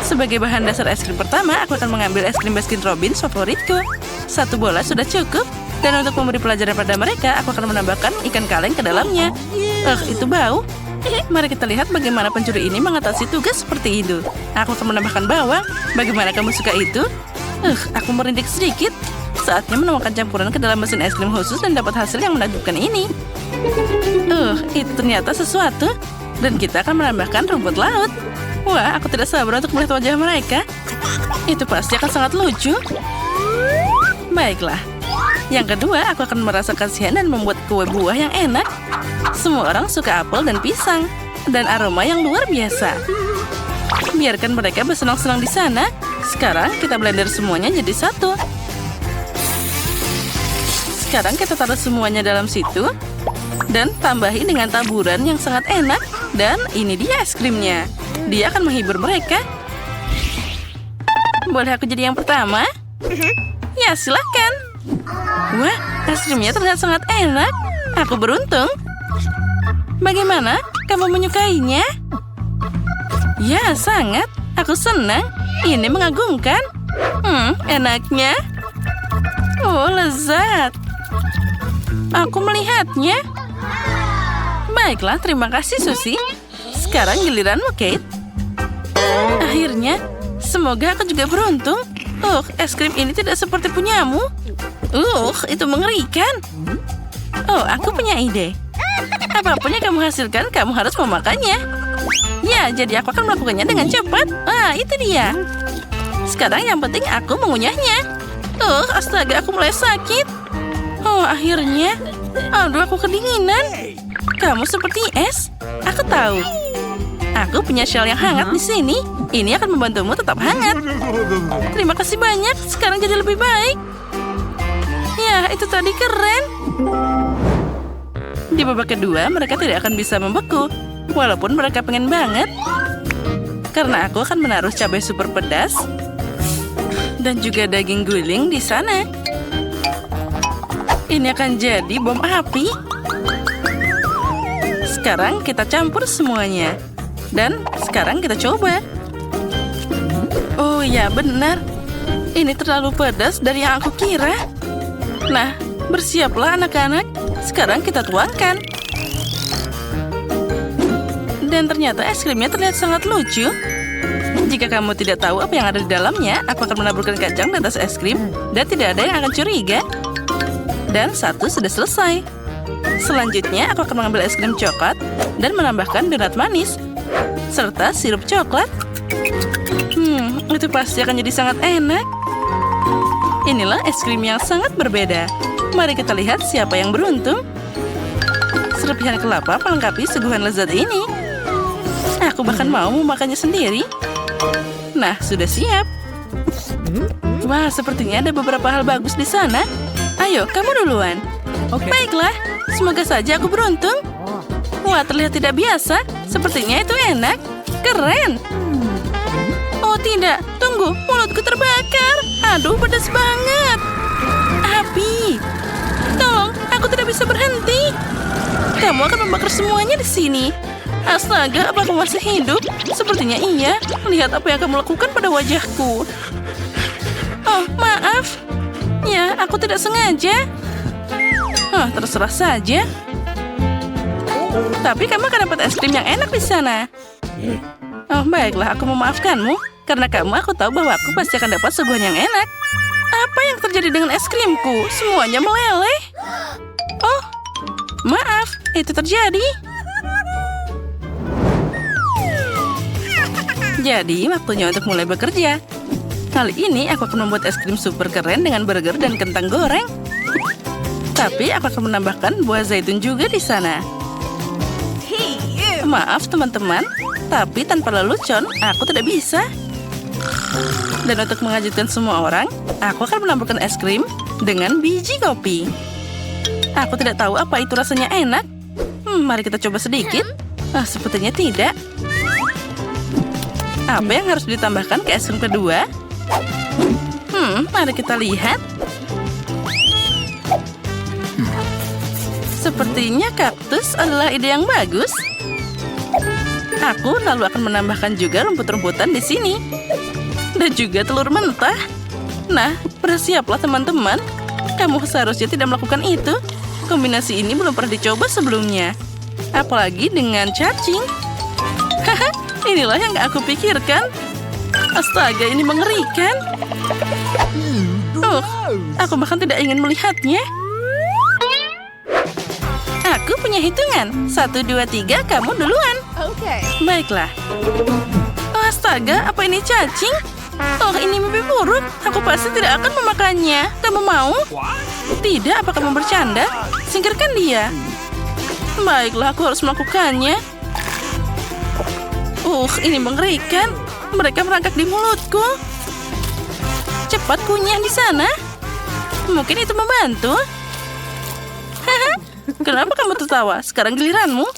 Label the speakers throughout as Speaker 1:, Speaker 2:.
Speaker 1: Sebagai bahan dasar es krim pertama, aku akan mengambil es krim Baskin Robbins favoritku. 1 bola sudah cukup. Dan untuk memberi pelajaran pada mereka, aku akan menambahkan ikan kaleng ke dalamnya. Itu bau. Mari kita lihat bagaimana pencuri ini mengatasi tugas seperti itu. Aku akan menambahkan bawang. Bagaimana kamu suka itu? Aku merindik sedikit. Saatnya menuangkan campuran ke dalam mesin es krim khusus dan dapat hasil yang menakjubkan ini. Itu ternyata sesuatu. Dan kita akan menambahkan rumput laut. Wah, aku tidak sabar untuk melihat wajah mereka. Itu pasti akan sangat lucu. Baiklah. Yang kedua, aku akan merasa kasihan dan membuat kue buah yang enak. Semua orang suka apel dan pisang. Dan aroma yang luar biasa. Biarkan mereka bersenang-senang di sana. Sekarang kita blender semuanya jadi satu. Sekarang kita taruh semuanya dalam situ. Dan tambahi dengan taburan yang sangat enak. Dan ini dia es krimnya. Dia akan menghibur mereka. Boleh aku jadi yang pertama? Ya, silakan. Wah, es krimnya terlihat sangat enak. Aku beruntung. Bagaimana? Kamu menyukainya? Ya, sangat. Aku senang. Ini mengagumkan. Enaknya. Oh, lezat. Aku melihatnya. Baiklah, terima kasih, Susie. Sekarang giliranmu, Kate. Akhirnya, semoga aku juga beruntung. Es krim ini tidak seperti punyamu. Itu mengerikan. Aku punya ide. Apapun yang kamu hasilkan, kamu harus memakannya. Ya, jadi aku akan melakukannya dengan cepat. Itu dia. Sekarang yang penting aku mengunyahnya. Astaga, aku mulai sakit. Akhirnya. Aduh, aku kedinginan. Kamu seperti es. Aku tahu. Aku punya shell yang hangat di sini. Ini akan membantumu tetap hangat. Terima kasih banyak. Sekarang jadi lebih baik. Ya, itu tadi keren. Di babak kedua, mereka tidak akan bisa membeku. Walaupun mereka pengen banget. Karena aku akan menaruh cabai super pedas. Dan juga daging guling di sana. Ini akan jadi bom api. Sekarang kita campur semuanya. Dan sekarang kita coba. Oh ya, benar. Ini terlalu pedas dari yang aku kira. Nah, bersiaplah anak-anak. Sekarang kita tuangkan. Dan ternyata es krimnya terlihat sangat lucu. Jika kamu tidak tahu apa yang ada di dalamnya, aku akan menaburkan kacang di atas es krim. Dan tidak ada yang akan curiga. Dan satu sudah selesai. Selanjutnya, aku akan mengambil es krim coklat dan menambahkan donat manis. Serta sirup coklat. Itu pasti akan jadi sangat enak. Inilah es krim yang sangat berbeda. Mari kita lihat siapa yang beruntung. Serpihan kelapa melengkapi suguhan lezat ini. Aku bahkan mau memakannya sendiri. Nah, sudah siap. Wah, sepertinya ada beberapa hal bagus di sana. Ayo, kamu duluan. Baiklah, semoga saja aku beruntung. Wah, terlihat tidak biasa. Sepertinya itu enak. Keren. Oh tidak, tunggu, mulutku terbakar. Aduh, pedas banget. Api. Tolong, aku tidak bisa berhenti. Kamu akan membakar semuanya di sini. Astaga, apa aku masih hidup? Sepertinya iya. Lihat apa yang kamu lakukan pada wajahku. Oh, maaf. Ya, aku tidak sengaja. Terserah saja. Tapi kamu akan dapat es krim yang enak di sana. Oh, baiklah, aku memaafkanmu. Karena kamu, aku tahu bahwa aku pasti akan dapat suguhan yang enak. Apa yang terjadi dengan es krimku? Semuanya meleleh. Oh, maaf, itu terjadi. Jadi, waktunya untuk mulai bekerja. Kali ini aku akan membuat es krim super keren dengan burger dan kentang goreng. Tapi aku akan menambahkan buah zaitun juga di sana. Maaf teman-teman, tapi tanpa lelucon aku tidak bisa. Dan untuk mengejutkan semua orang, aku akan menambahkan es krim dengan biji kopi. Aku tidak tahu apa itu rasanya enak. Mari kita coba sedikit. Sepertinya tidak. Apa yang harus ditambahkan ke es krim kedua? Mari kita lihat. Sepertinya kaktus adalah ide yang bagus. Aku lalu akan menambahkan juga rumput-rumputan di sini. Dan juga telur mentah. Nah, bersiaplah teman-teman. Kamu seharusnya tidak melakukan itu. Kombinasi ini belum pernah dicoba sebelumnya. Apalagi dengan cacing. Haha, inilah yang gak aku pikirkan. Astaga, ini mengerikan. Aku bahkan tidak ingin melihatnya. Aku punya hitungan. 1, 2, 3, kamu duluan.
Speaker 2: Oke.
Speaker 1: Baiklah. Oh, astaga, apa ini cacing? Oh, ini mimpi buruk. Aku pasti tidak akan memakannya. Kamu mau? Tidak, apa kamu bercanda? Singkirkan dia. Baiklah, aku harus melakukannya. Ini mengerikan. Mereka merangkak di mulutku. Cepat kunyah di sana. Mungkin itu membantu. Haha, kenapa kamu tertawa? Sekarang giliranmu.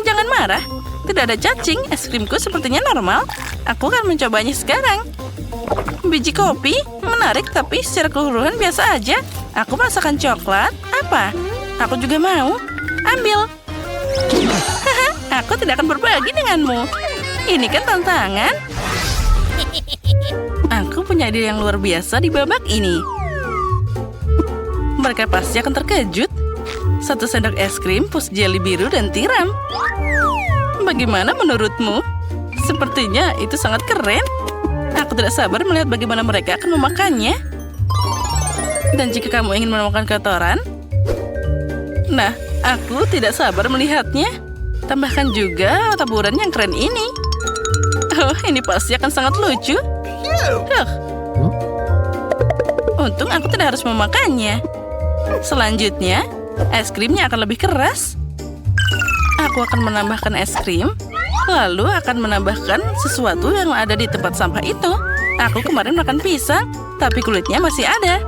Speaker 1: Jangan marah. Tidak ada cacing. Es krimku sepertinya normal. Aku akan mencobanya sekarang. Biji kopi menarik, tapi secara keseluruhan biasa aja. Aku merasakan coklat. Apa? Aku juga mau. Ambil. Haha, aku tidak akan berbagi denganmu. Ini kan tantangan. Aku punya ide yang luar biasa di babak ini. Mereka pasti akan terkejut. 1 sendok es krim, pus jeli biru, dan tiram. Bagaimana menurutmu? Sepertinya itu sangat keren. Aku tidak sabar melihat bagaimana mereka akan memakannya. Dan jika kamu ingin menemukan kotoran, nah, aku tidak sabar melihatnya. Tambahkan juga taburan yang keren ini. Oh, ini pasti akan sangat lucu. Untung aku tidak harus memakannya. Selanjutnya, es krimnya akan lebih keras. Aku akan menambahkan es krim, lalu akan menambahkan sesuatu yang ada di tempat sampah itu. Aku kemarin makan pisang, tapi kulitnya masih ada.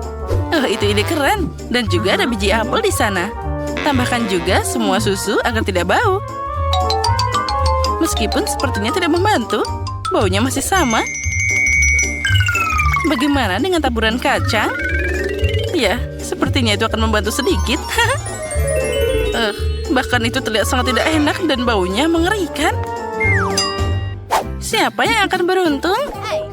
Speaker 1: Itu ide keren. Dan juga ada biji apel di sana. Tambahkan juga semua susu agar tidak bau. Meskipun sepertinya tidak membantu, baunya masih sama. Bagaimana dengan taburan kacang? Ya, sepertinya itu akan membantu sedikit. Bahkan itu terlihat sangat tidak enak dan baunya mengerikan. Siapa yang akan beruntung?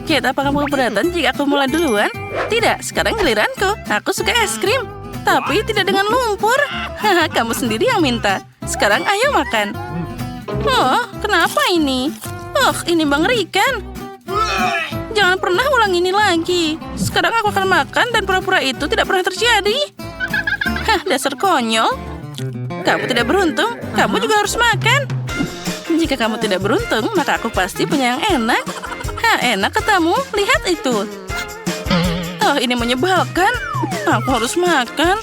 Speaker 1: Kate, apa kamu keberatan jika aku mulai duluan? Tidak, sekarang giliranku. Aku suka es krim, tapi tidak dengan lumpur. Kamu sendiri yang minta. Sekarang ayo makan. Kenapa ini? Ini mengerikan. Jangan pernah ulang ini lagi. Sekarang aku akan makan dan pura-pura itu tidak pernah terjadi. Dasar konyol. Kamu tidak beruntung, kamu juga harus makan. Jika kamu tidak beruntung, maka aku pasti punya yang enak. Enak katamu, lihat itu. Ini menyebalkan. Aku harus makan.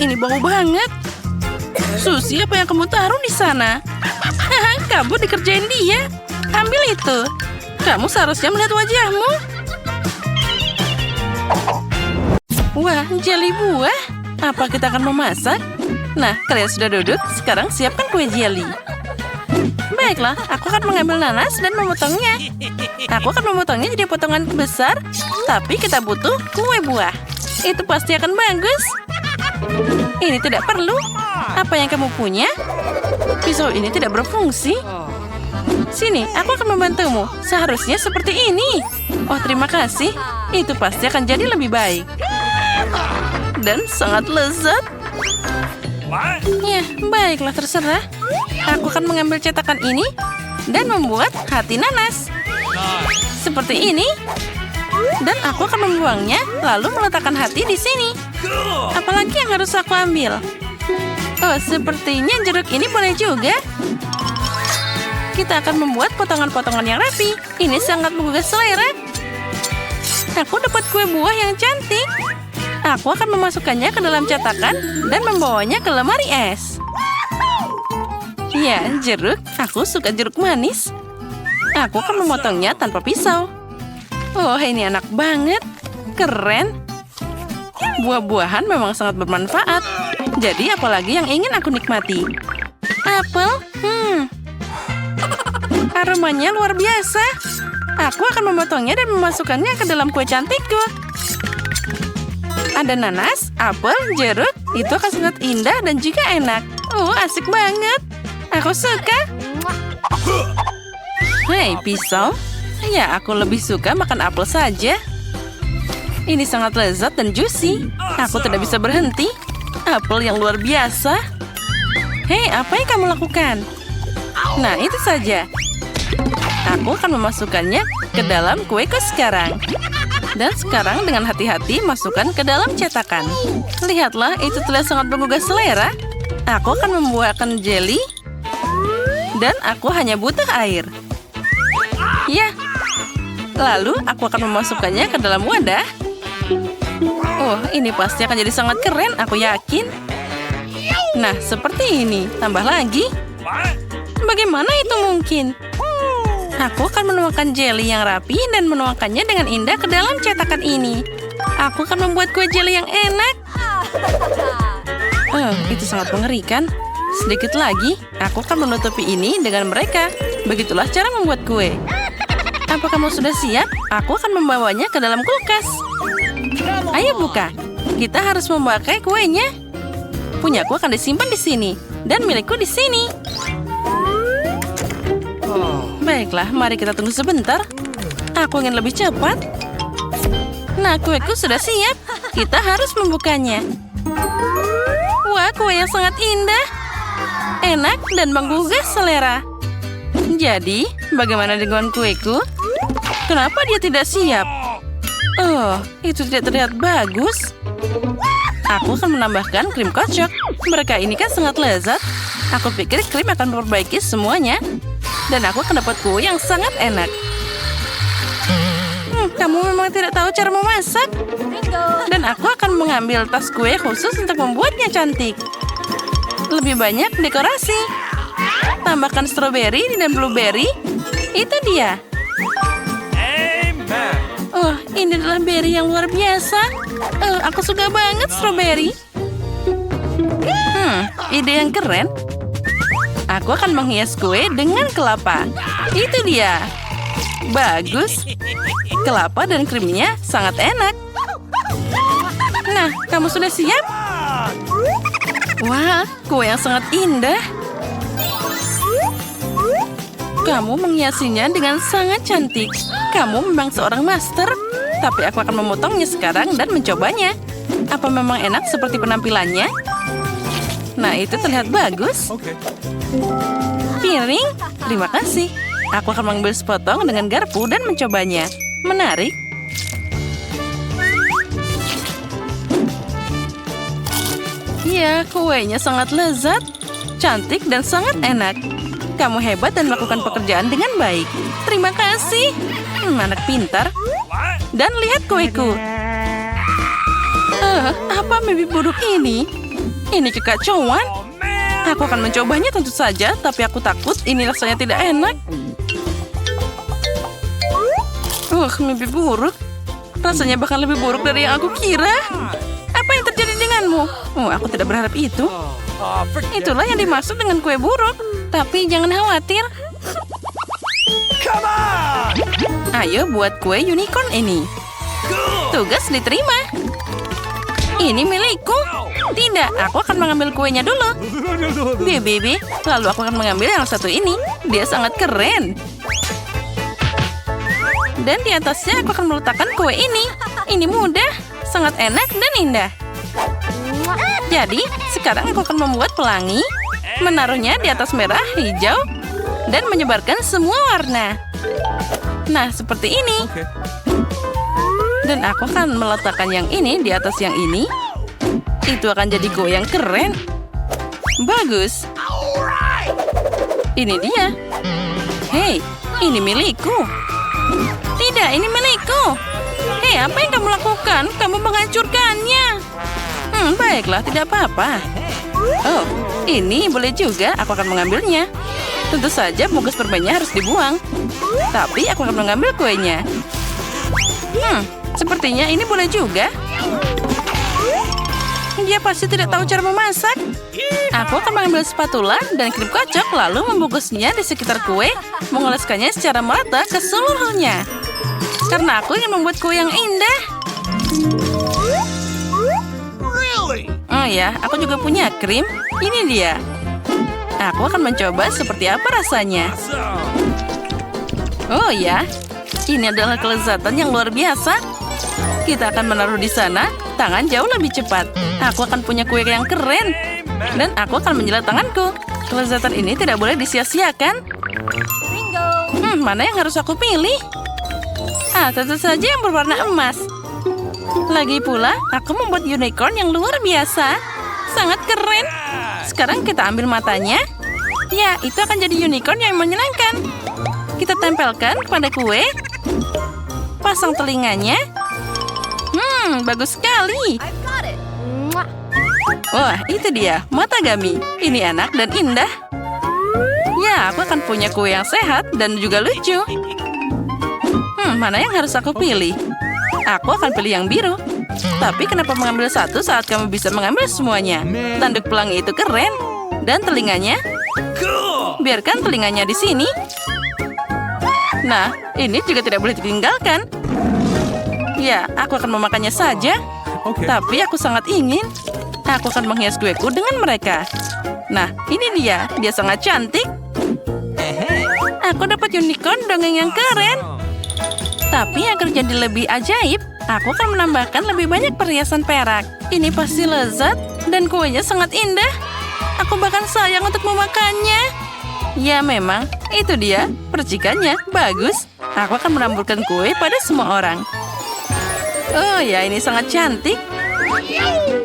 Speaker 1: Ini bau banget. Susi, apa yang kamu taruh di sana? Kamu dikerjain dia. Ambil itu. Kamu seharusnya melihat wajahmu. Wah, jeli buah. Apa kita akan memasak? Nah, kalian sudah duduk. Sekarang siapkan kue jeli. Baiklah, aku akan mengambil nanas dan memotongnya. Aku akan memotongnya jadi potongan besar. Tapi kita butuh kue buah. Itu pasti akan bagus. Ini tidak perlu. Apa yang kamu punya? Pisau ini tidak berfungsi. Sini, aku akan membantumu. Seharusnya seperti ini. Terima kasih. Itu pasti akan jadi lebih baik. Dan sangat lezat. Ya, baiklah, terserah. Aku akan mengambil cetakan ini dan membuat hati nanas. Seperti ini. Dan aku akan membuangnya, lalu meletakkan hati di sini. Apalagi yang harus aku ambil? Sepertinya jeruk ini boleh juga. Kita akan membuat potongan-potongan yang rapi. Ini sangat menggugah selera. Aku dapat kue buah yang cantik. Aku akan memasukkannya ke dalam cetakan dan membawanya ke lemari es. Ya, jeruk. Aku suka jeruk manis. Aku akan memotongnya tanpa pisau. Ini enak banget. Keren. Buah-buahan memang sangat bermanfaat. Jadi apalagi yang ingin aku nikmati? Apel? Aromanya luar biasa. Aku akan memotongnya dan memasukkannya ke dalam kue cantikku. Ada nanas, apel, jeruk. Itu akan sangat indah dan juga enak. Asik banget. Aku suka. Hei, pisau. Ya, aku lebih suka makan apel saja. Ini sangat lezat dan juicy. Aku tidak bisa berhenti. Apel yang luar biasa. Hei, apa yang kamu lakukan? Nah, itu saja. Aku akan memasukkannya ke dalam kueku sekarang. Dan sekarang dengan hati-hati masukkan ke dalam cetakan. Lihatlah, itu terlihat sangat menggugah selera. Aku akan membuatkan jelly. Dan aku hanya butuh air. Ya. Lalu aku akan memasukkannya ke dalam wadah. Oh, ini pasti akan jadi sangat keren, aku yakin. Nah, seperti ini. Tambah lagi. Bagaimana itu mungkin? Aku akan menuangkan jelly yang rapi dan menuangkannya dengan indah ke dalam cetakan ini. Aku akan membuat kue jelly yang enak. Itu sangat mengerikan. Sedikit lagi, aku akan menutupi ini dengan mereka. Begitulah cara membuat kue. Apa kamu sudah siap? Aku akan membawanya ke dalam kulkas. Ayo buka. Kita harus memakai kuenya. Punyaku akan disimpan di sini. Dan milikku di sini. Baiklah, mari kita tunggu sebentar. Aku ingin lebih cepat. Nah, kueku sudah siap. Kita harus membukanya. Wah, kue yang sangat indah. Enak dan menggugah selera. Jadi, bagaimana dengan kueku? Kenapa dia tidak siap? Oh, itu tidak terlihat bagus. Aku akan menambahkan krim kocok. Mereka ini kan sangat lezat. Aku pikir krim akan memperbaiki semuanya. Dan aku akan dapat kue yang sangat enak. Kamu memang tidak tahu cara memasak. Dan aku akan mengambil tas kue khusus untuk membuatnya cantik. Lebih banyak dekorasi. Tambahkan stroberi dan blueberry. Itu dia. Oh, ini adalah berry yang luar biasa. Aku suka banget stroberi. Ide yang keren. Aku akan menghias kue dengan kelapa. Itu dia. Bagus. Kelapa dan krimnya sangat enak. Nah, kamu sudah siap? Wah, kue yang sangat indah. Kamu menghiasinya dengan sangat cantik. Kamu memang seorang master. Tapi aku akan memotongnya sekarang dan mencobanya. Apa memang enak seperti penampilannya? Nah, itu terlihat bagus. Piring, terima kasih. Aku akan mengambil sepotong dengan garpu dan mencobanya. Menarik. Ya, kuenya sangat lezat, cantik dan sangat enak. Kamu hebat dan melakukan pekerjaan dengan baik. Terima kasih. Anak pintar. Dan lihat kueku. Apa mimpi buruk ini? Ini kekacauan. Aku akan mencobanya tentu saja, tapi aku takut ini rasanya tidak enak. Mimpi buruk. Rasanya bahkan lebih buruk dari yang aku kira. Apa yang terjadi denganmu? Aku tidak berharap itu. Itulah yang dimaksud dengan kue buruk. Tapi jangan khawatir. Ayo buat kue unicorn ini. Tugas diterima. Ini milikku. Tidak, aku akan mengambil kuenya dulu. Bibi, lalu aku akan mengambil yang satu ini. Dia sangat keren. Dan di atasnya aku akan meletakkan kue ini. Ini mudah, sangat enak dan indah. Jadi, sekarang aku akan membuat pelangi, menaruhnya di atas merah, hijau, dan menyebarkan semua warna. Nah, seperti ini. Dan aku akan meletakkan yang ini di atas yang ini. Itu akan jadi kue yang keren. Bagus. Ini dia. Hei, ini milikku. Tidak, ini milikku. Hei, apa yang kamu lakukan? Kamu menghancurkannya. Baiklah, tidak apa-apa. Oh, ini boleh juga. Aku akan mengambilnya. Tentu saja bungkus permennya harus dibuang. Tapi aku akan mengambil kuenya. Sepertinya ini boleh juga. Dia pasti tidak tahu cara memasak. Aku akan mengambil spatula dan krim kocok lalu membungkusnya di sekitar kue, mengoleskannya secara merata ke seluruhnya. Karena aku ingin membuat kue yang indah. Oh ya, aku juga punya krim. Ini dia. Aku akan mencoba seperti apa rasanya. Oh ya, ini adalah kelezatan yang luar biasa. Kita akan menaruh di sana, tangan jauh lebih cepat. Aku akan punya kue yang keren. Dan aku akan menjilat tanganku. Kelezatan ini tidak boleh disia-siakan. Mana yang harus aku pilih? Tentu saja yang berwarna emas. Lagi pula, aku membuat unicorn yang luar biasa. Sangat keren. Sekarang kita ambil matanya. Ya, itu akan jadi unicorn yang menyenangkan. Kita tempelkan pada kue. Pasang telinganya. Bagus sekali. Wah, itu dia, mata Gami. Ini enak dan indah. Ya, aku akan punya kue yang sehat dan juga lucu. Mana yang harus aku pilih? Aku akan pilih yang biru. Tapi kenapa mengambil satu saat kamu bisa mengambil semuanya? Tanduk pelangi itu keren. Dan telinganya? Biarkan telinganya di sini. Nah, ini juga tidak boleh ditinggalkan. Ya, aku akan memakannya saja. Tapi aku sangat ingin. Aku akan menghias kueku dengan mereka. Nah, ini dia. Dia sangat cantik. Aku dapat unicorn dongeng yang keren. Tapi agar jadi lebih ajaib, aku akan menambahkan lebih banyak perhiasan perak. Ini pasti lezat dan kuenya sangat indah. Aku bahkan sayang untuk memakannya. Ya memang, itu dia. Percikannya bagus. Aku akan menaburkan kue pada semua orang. Oh ya, ini sangat cantik.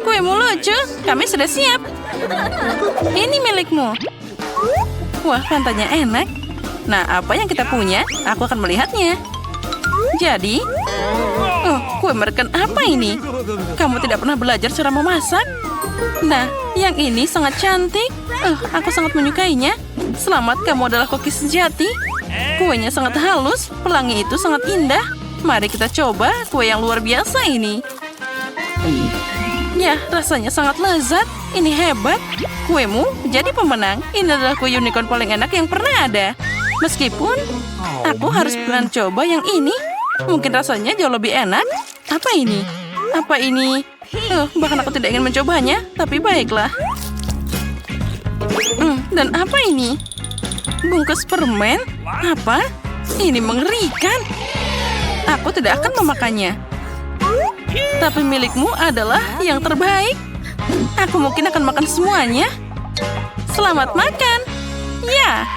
Speaker 1: Kuemu lucu. Kami sudah siap. Ini milikmu. Wah, pantainya enak. Nah, apa yang kita punya? Aku akan melihatnya. Jadi, kue merekan apa ini? Kamu tidak pernah belajar cara memasak? Nah, yang ini sangat cantik. Aku sangat menyukainya. Selamat, kamu adalah koki sejati. Kuenya sangat halus, pelangi itu sangat indah. Mari kita coba kue yang luar biasa ini. Ya, rasanya sangat lezat. Ini hebat. Kuemu jadi pemenang. Ini adalah kue unicorn paling enak yang pernah ada. Meskipun aku harus mencoba yang ini. Mungkin rasanya jauh lebih enak. Apa ini? Apa ini? Bahkan aku tidak ingin mencobanya. Tapi baiklah. Dan apa ini? Bungkus permen? Apa? Ini mengerikan. Aku tidak akan memakannya. Tapi milikmu adalah yang terbaik. Aku mungkin akan makan semuanya. Selamat makan. Ya.